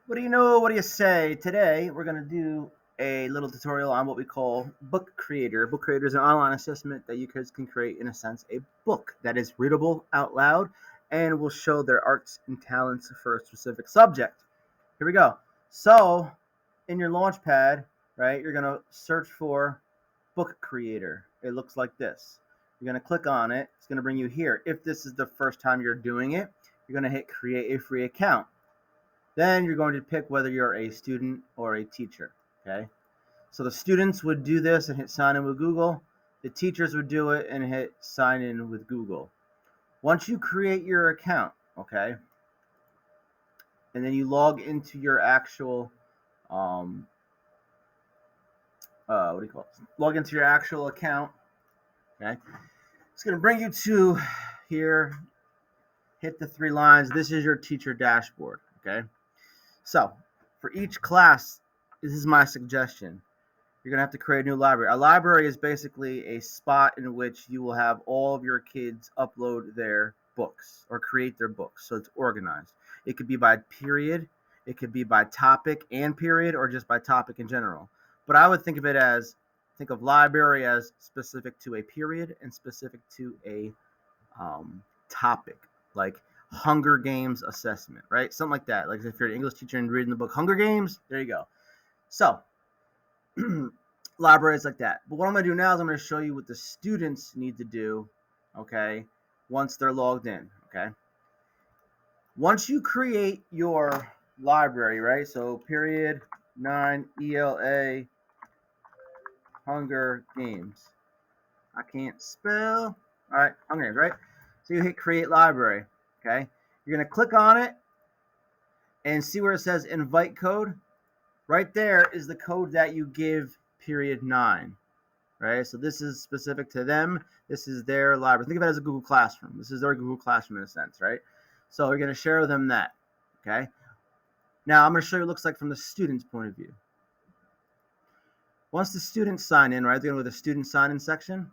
What do you know? What do you say? Today, we're going to do a little tutorial on what we call Book Creator. Book Creator is an online assessment that you kids can create, in a sense, a book that is readable out loud and will show their arts and talents for a specific subject. Here we go. So, in your Launchpad, right, you're going to search for Book Creator. It looks like this. You're going to click on it. It's going to bring you here. If this is the first time you're doing it, you're going to hit Create a Free Account. Then you're going to pick whether you're a student or a teacher, okay? So the students would do this and hit sign in with Google. The teachers would do it and hit sign in with Google. Once you create your account, okay, and then you log into your actual, what do you call it? Log into your actual account, okay? It's going to bring you to here, hit the 3 lines. This is your teacher dashboard, okay? So for each class, this is my suggestion. You're going to have to create a new library. A library is basically a spot in which you will have all of your kids upload their books or create their books, so it's organized. It could be by period, it could be by topic and period, or just by topic in general. But I would think of library as specific to a period and specific to a topic, like Hunger Games assessment, right? Something like that. Like if you're an English teacher and reading the book Hunger Games, there you go. So libraries like that. But what I'm going to do now is I'm going to show you what the students need to do, okay, once they're logged in, okay? Once you create your library, right, so period 9 ELA Hunger Games. I can't spell. All right, Hunger Games, right? So you hit create library, okay? You're going to click on it and see where it says invite code. Right there is the code that you give period 9, right? So this is specific to them. This is their library. Think of it as a Google Classroom. This is their Google Classroom in a sense, right? So you're going to share with them that, okay? Now I'm going to show you what it looks like from the student's point of view. Once the students sign in, right, they're going to go to the student sign-in section,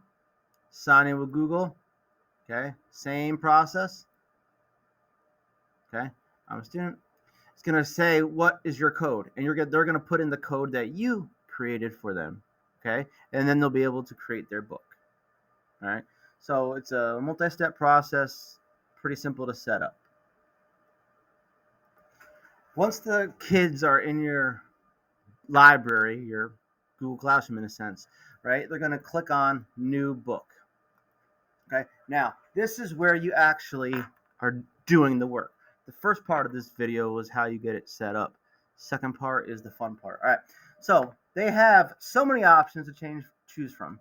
sign in with Google, okay? Same process, okay? I'm a student. It's going to say, what is your code? And they're going to put in the code that you created for them, okay? And then they'll be able to create their book, all right? So it's a multi-step process, pretty simple to set up. Once the kids are in your library, your Google Classroom in a sense, right, they're going to click on New Book, okay? Now, this is where you actually are doing the work. The first part of this video was how you get it set up. Second part is the fun part. All right, so they have so many options to choose from.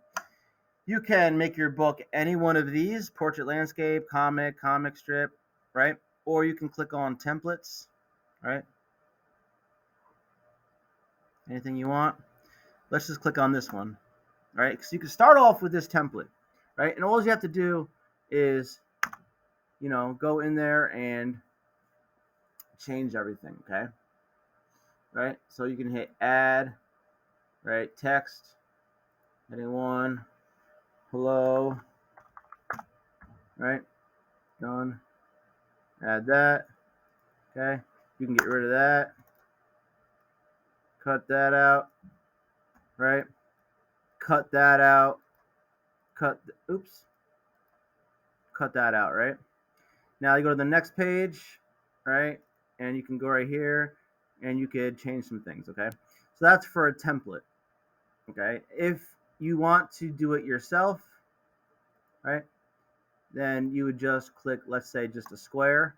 You can make your book any one of these: portrait, landscape, comic strip, right? Or you can click on templates, right? Anything you want. Let's just click on this one, right? So you can start off with this template, right? And all you have to do is, go in there and change everything, okay? Right? So you can hit add, right? Text, heading 1, hello, right? Done. Add that, okay? You can get rid of that, cut that out, right? Cut that out, cut that out, right? Now you go to the next page, right? And you can go right here and you could change some things, okay? So that's for a template, okay? If you want to do it yourself, right, then you would just click, let's say, just a square,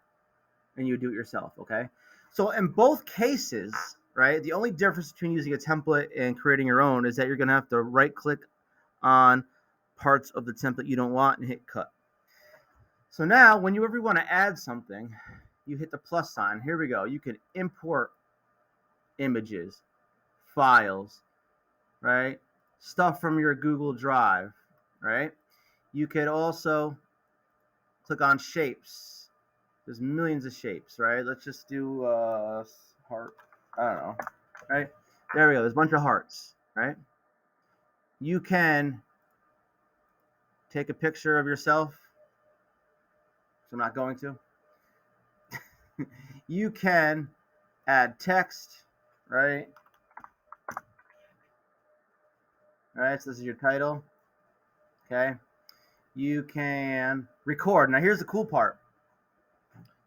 and you would do it yourself, okay? So in both cases, right, the only difference between using a template and creating your own is that you're going to have to right-click on parts of the template you don't want and hit cut. So now, when you ever want to add something, you hit the plus sign. Here we go. You can import images, files, right? Stuff from your Google Drive, right? You could also click on shapes. There's millions of shapes, right? Let's just do heart. I don't know, right? There we go. There's a bunch of hearts, right? You can take a picture of yourself. So I'm not going to. You can add text, right? All right, so this is your title. Okay. You can record. Now, here's the cool part.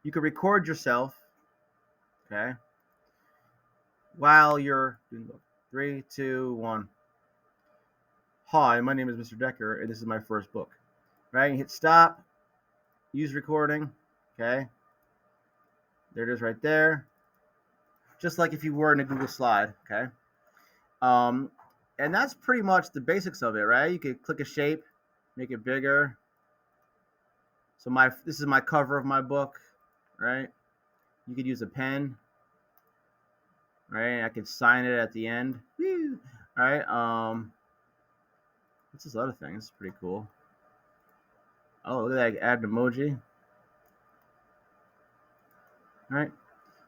You can record yourself, okay, while you're doing the book. 3, 2, 1. Hi, my name is Mr. Decker, and this is my first book. Right? You hit stop, use recording, okay? There it is right there. Just like if you were in a Google slide, okay? And that's pretty much the basics of it, right? You could click a shape, make it bigger. So this is my cover of my book, right? You could use a pen, right? I could sign it at the end. Woo! All right. What's this other thing? This is pretty cool. Oh, look at that! Add an emoji. All right.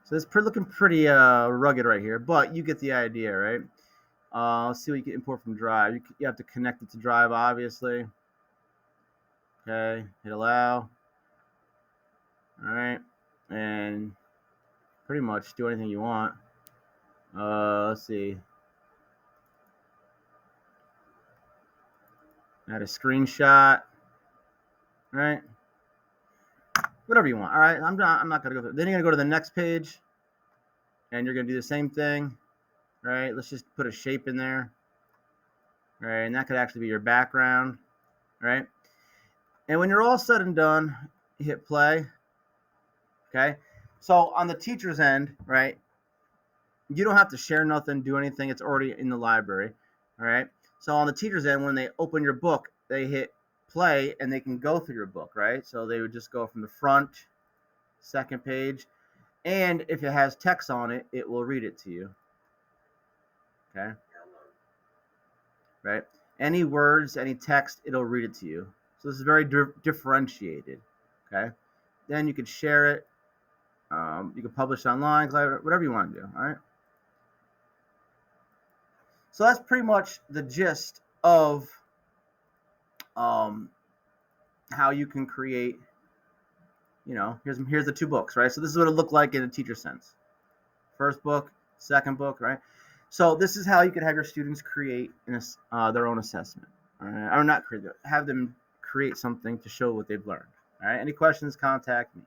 So it's looking pretty rugged right here, but you get the idea, right? Let's see what you can import from Drive. You have to connect it to Drive, obviously. Okay, hit allow. All right, and pretty much do anything you want. Let's see. Add a screenshot. All right, whatever you want. All right, I'm not gonna go through. Then you're gonna go to the next page, and you're gonna do the same thing. All right, let's just put a shape in there. All right, and that could actually be your background. All right, and when you're all said and done, you hit play. Okay, so on the teacher's end, right, you don't have to share nothing, do anything. It's already in the library. All right, so on the teacher's end, when they open your book, they hit play and they can go through your book, right? So they would just go from the front, second page, and if it has text on it, it will read it to you. Okay, right? Any words, any text, it'll read it to you. So this is very differentiated. Okay, then you can share it. You can publish online, whatever you want to do. All right. So that's pretty much the gist of how you can create. Here's the two books, right? So this is what it looked like in a teacher sense. First book, second book, right? So this is how you could have your students create their own assessment, all right? Or not create, have them create something to show what they've learned. All right. Any questions? Contact me.